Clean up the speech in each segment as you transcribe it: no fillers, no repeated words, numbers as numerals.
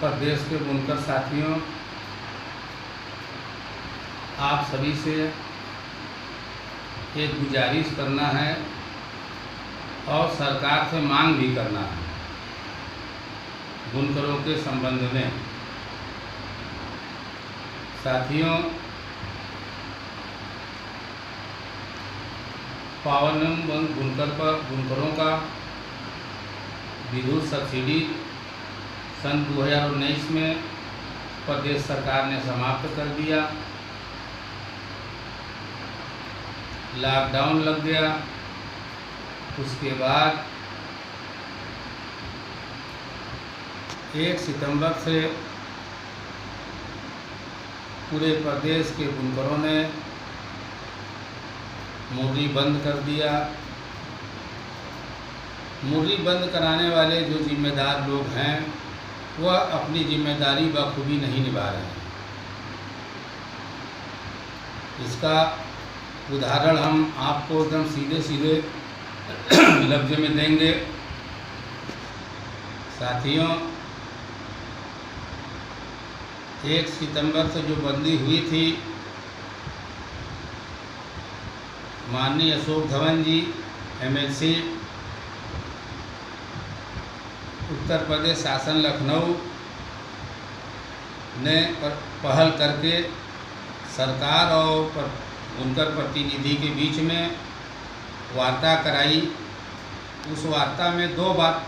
प्रदेश के बुनकर साथियों, आप सभी से एक गुजारिश करना है और सरकार से मांग भी करना है बुनकरों के संबंध में। साथियों, पावनम बुनकरों का विद्युत सब्सिडी सन 2019 में प्रदेश सरकार ने समाप्त कर दिया। लॉकडाउन लग गया। उसके बाद 1 सितंबर से पूरे प्रदेश के बुनकरों ने मुर्री बंद कर दिया। मुर्री बंद कराने वाले जो जिम्मेदार लोग हैं वह अपनी जिम्मेदारी बखूबी नहीं निभा रहे हैं। इसका उदाहरण हम आपको एकदम सीधे सीधे लफ्ज़ में देंगे। साथियों, 1 सितंबर से जो बंदी हुई थी, माननीय अशोक धवन जी MLC, उत्तर प्रदेश शासन लखनऊ ने पहल करके सरकार और बुनकर प्रतिनिधि के बीच में वार्ता कराई। उस वार्ता में 2 बात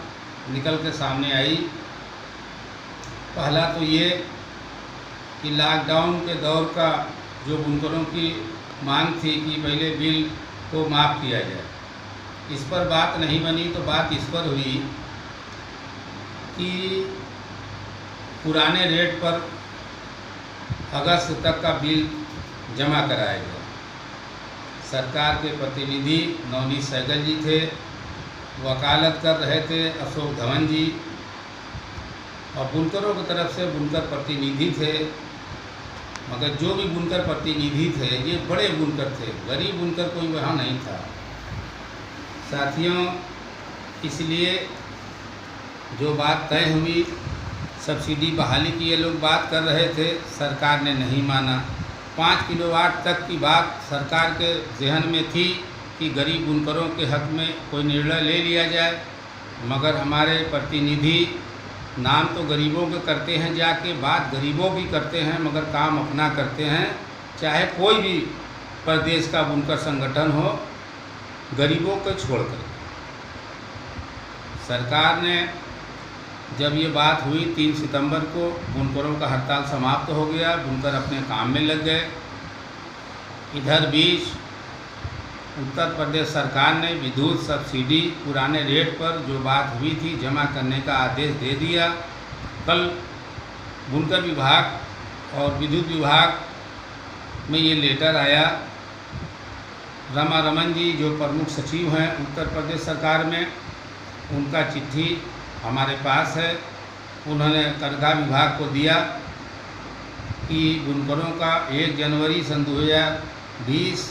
निकल के सामने आई। पहला तो ये कि लॉकडाउन के दौर का जो बुनकरों की मांग थी कि पहले बिल को माफ़ किया जाए, इस पर बात नहीं बनी। तो बात इस पर हुई कि पुराने रेट पर अगस्त तक का बिल जमा कराया गया। सरकार के प्रतिनिधि नवनीत सहगल जी थे, वकालत कर रहे थे अशोक धवन जी, और बुनकरों की तरफ से बुनकर प्रतिनिधि थे। मगर जो भी बुनकर प्रतिनिधि थे ये बड़े बुनकर थे, गरीब बुनकर कोई वहाँ नहीं था। साथियों, इसलिए जो बात तय हुई, सब्सिडी बहाली की ये लोग बात कर रहे थे, सरकार ने नहीं माना। 5 किलोवाट तक की बात सरकार के जहन में थी कि गरीब बुनकरों के हक में कोई निर्णय ले लिया जाए। मगर हमारे प्रतिनिधि नाम तो गरीबों के करते हैं, जाके बात गरीबों की करते हैं, मगर काम अपना करते हैं। चाहे कोई भी प्रदेश का बुनकर संगठन हो, गरीबों को छोड़कर। सरकार ने जब ये बात हुई 3 सितंबर को, बुनकरों का हड़ताल समाप्त हो गया, बुनकर अपने काम में लग गए। इधर बीच उत्तर प्रदेश सरकार ने विद्युत सब्सिडी पुराने रेट पर जो बात हुई थी जमा करने का आदेश दे दिया। कल बुनकर विभाग और विद्युत विभाग में ये लेटर आया। रमा रमन जी जो प्रमुख सचिव हैं उत्तर प्रदेश सरकार में, उनका चिट्ठी हमारे पास है। उन्होंने करघा विभाग को दिया कि बुनकरों का 1 जनवरी सन 2020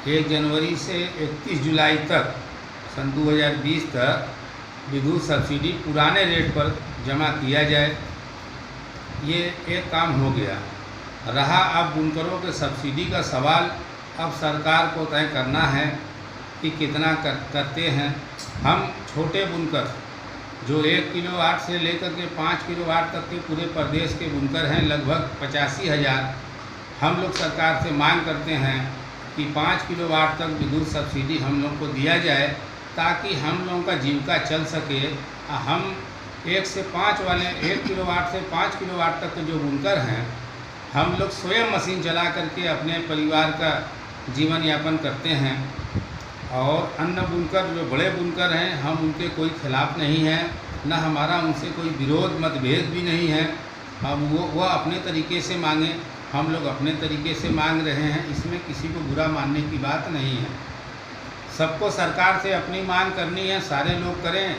1 जनवरी से 31 जुलाई तक सन 2020 तक विद्युत सब्सिडी पुराने रेट पर जमा किया जाए। ये एक काम हो गया। रहा अब बुनकरों के सब्सिडी का सवाल, अब सरकार को तय करना है कि कितना करते हैं। हम छोटे बुनकर जो 1 किलोवाट से लेकर के 5 किलोवाट तक के पूरे प्रदेश के बुनकर हैं, लगभग 85,000। हम लोग सरकार से मांग करते हैं कि 5 किलोवाट तक विद्युत सब्सिडी हम लोग को दिया जाए, ताकि हम लोगों का जीविका चल सके। हम 1 से 5 वाले 1 किलोवाट से 5 किलोवाट तक के जो बुनकर हैं, हम लोग स्वयं मशीन चला करके अपने परिवार का जीवन यापन करते हैं। और अन्य बुनकर जो बड़े बुनकर हैं, हम उनके कोई खिलाफ नहीं हैं, न हमारा उनसे कोई विरोध मतभेद भी नहीं है। हम वो अपने तरीके से मांगे, हम लोग अपने तरीके से मांग रहे हैं। इसमें किसी को बुरा मानने की बात नहीं है। सबको सरकार से अपनी मांग करनी है, सारे लोग करें।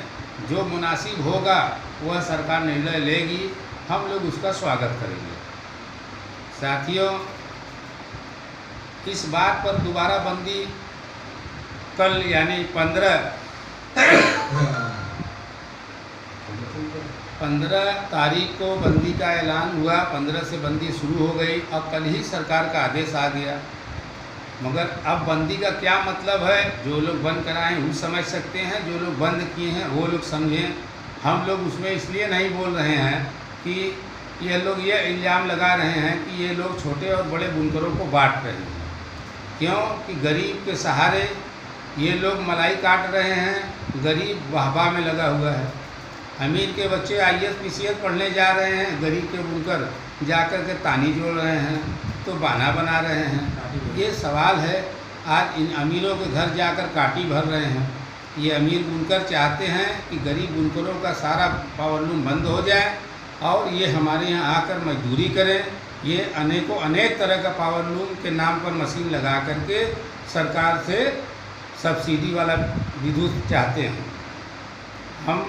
जो मुनासिब होगा वह सरकार निर्णय लेगी, हम लोग उसका स्वागत करेंगे। साथियों, इस बात पर दोबारा बंदी कल यानी 15 15 तारीख को बंदी का ऐलान हुआ, 15 से बंदी शुरू हो गई। अब कल ही सरकार का आदेश आ गया, मगर अब बंदी का क्या मतलब है, जो लोग बंद कराएं वो समझ सकते हैं, जो लोग बंद किए हैं वो लोग समझें। हम लोग उसमें इसलिए नहीं बोल रहे हैं कि ये लोग ये इल्ज़ाम लगा रहे हैं कि ये लोग छोटे और बड़े बुनकरों को बांट रहे हैं। क्यों कि गरीब के सहारे ये लोग मलाई काट रहे हैं, गरीब वाहवा में लगा हुआ है। अमीर के बच्चे IAS PCS पढ़ने जा रहे हैं, गरीब के बुनकर जाकर के तानी जोड़ रहे हैं, तो बहाना बना रहे हैं। ये सवाल है, आज इन अमीरों के घर जाकर काटी भर रहे हैं। ये अमीर बुनकर चाहते हैं कि गरीब बुनकरों का सारा पावरलूम बंद हो जाए और ये हमारे यहाँ आकर मजदूरी करें। ये अनेक तरह का पावरलूम के नाम पर मशीन लगा करके सरकार से सब्सिडी वाला विद्युत चाहते हैं। हम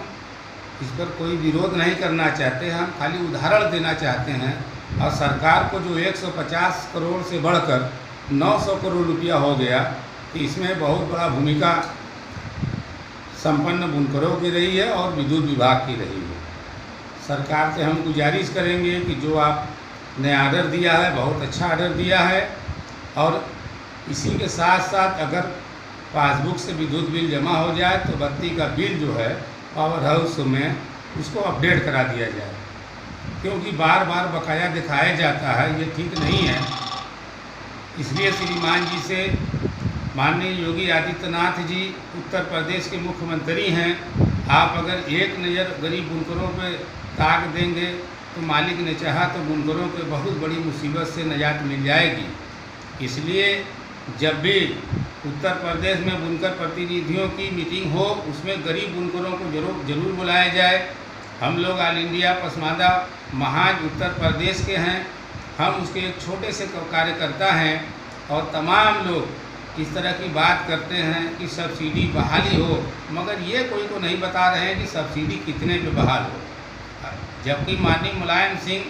इस पर कोई विरोध नहीं करना चाहते हैं, हम खाली उदाहरण देना चाहते हैं। और सरकार को जो 150 करोड़ से बढ़कर 900 करोड़ रुपया हो गया, तो इसमें बहुत बड़ा भूमिका संपन्न बुनकरों की रही है और विद्युत विभाग की रही है। सरकार से हम गुजारिश करेंगे कि जो आपने आर्डर दिया है, बहुत अच्छा आर्डर दिया है, और इसी के साथ साथ अगर पासबुक से विद्युत बिल जमा हो जाए तो बत्ती का बिल जो है पावर हाउस में उसको अपडेट करा दिया जाए, क्योंकि बार बार बकाया दिखाया जाता है, ये ठीक नहीं है। इसलिए श्रीमान जी से, माननीय योगी आदित्यनाथ जी उत्तर प्रदेश के मुख्यमंत्री हैं, आप अगर एक नज़र गरीब बुनकरों पे ताक देंगे तो मालिक ने चाहा तो बुनकरों के बहुत बड़ी मुसीबत से निजात मिल जाएगी। इसलिए जब भी उत्तर प्रदेश में बुनकर प्रतिनिधियों की मीटिंग हो, उसमें गरीब बुनकरों को जरूर बुलाया जाए। हम लोग ऑल इंडिया पसमानदा महाज उत्तर प्रदेश के हैं, हम उसके एक छोटे से कार्यकर्ता हैं, और तमाम लोग इस तरह की बात करते हैं कि सब्सिडी बहाली हो, मगर ये कोई को नहीं बता रहे हैं कि सब्सिडी कितने पे बहाल हो। जबकि माननीय मुलायम सिंह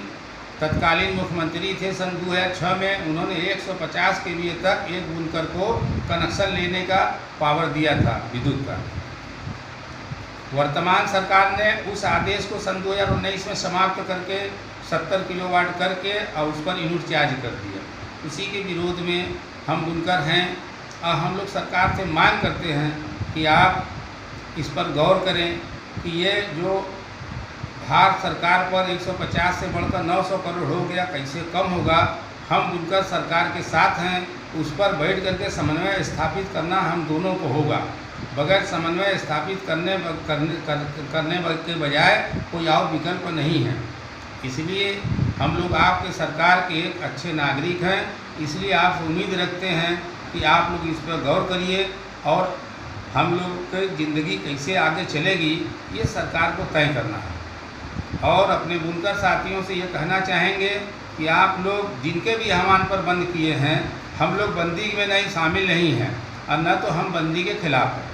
तत्कालीन मुख्यमंत्री थे सन 2006 में, उन्होंने 150 kVA तक एक बुनकर को कनेक्शन लेने का पावर दिया था विद्युत का। वर्तमान सरकार ने उस आदेश को सन 2019 में समाप्त करके 70 किलोवाट करके और उस पर यूनिट चार्ज कर दिया। उसी के विरोध में हम बुनकर हैं और हम लोग सरकार से मांग करते हैं कि आप इस पर गौर करें कि ये जो भारत सरकार पर 150 से बढ़कर 900 करोड़ हो गया, कैसे कम होगा। हम बुनकर सरकार के साथ हैं, उस पर बैठ करके समन्वय स्थापित करना हम दोनों को होगा। बगैर समन्वय स्थापित करने के बजाय कोई और विकल्प नहीं है। इसलिए हम लोग आपके सरकार के एक अच्छे नागरिक हैं, इसलिए आपसे उम्मीद रखते हैं कि आप लोग इस पर गौर करिए और हम लोग की ज़िंदगी कैसे आगे चलेगी ये सरकार को तय करना है। और अपने बुनकर साथियों से ये कहना चाहेंगे कि आप लोग जिनके भी आह्वान पर बंद किए हैं, हम लोग बंदी में नहीं शामिल नहीं हैं और न तो हम बंदी के खिलाफ हैं।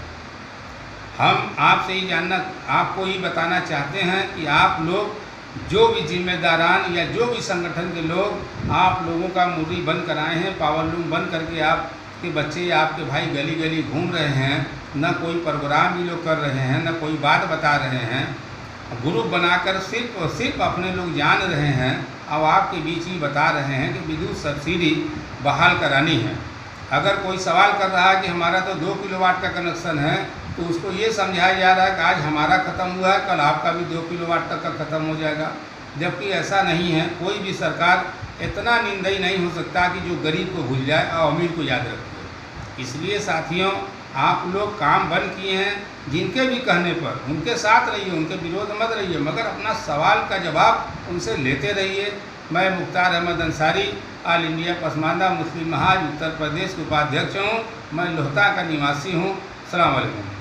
हम आपसे ही आपको ही बताना चाहते हैं कि आप लोग जो भी जिम्मेदारान या जो भी संगठन के लोग आप लोगों का मुर्री बंद कराए हैं, पावरलूम बंद करके आपके बच्चे या आपके भाई गली गली घूम रहे हैं, न कोई प्रोग्राम भी लोग कर रहे हैं, न कोई बात बता रहे हैं, ग्रुप बनाकर सिर्फ और सिर्फ अपने लोग जान रहे हैं और आपके बीच ही बता रहे हैं कि विद्युत सब्सिडी बहाल करानी है। अगर कोई सवाल कर रहा है कि हमारा तो 2 किलोवाट का कनेक्शन है, तो उसको ये समझाया जा रहा है कि आज हमारा ख़त्म हुआ है, कल आपका भी 2 किलोवाट तक का ख़त्म हो जाएगा, जबकि ऐसा नहीं है। कोई भी सरकार इतना निर्दयी नहीं हो सकता कि जो गरीब को भूल जाए और अमीर को याद रखे। इसलिए साथियों, आप लोग काम बंद किए हैं, जिनके भी कहने पर उनके साथ रहिए, उनके विरोध मत रहिए, मगर अपना सवाल का जवाब उनसे लेते रहिए। मैं मुख्तार अहमद अंसारी, ऑल इंडिया पसमानदा मुस्लिम महाज उत्तर प्रदेश के उपाध्यक्ष हूँ। मैं लोहता का निवासी हूँ। अस्सलाम वालेकुम।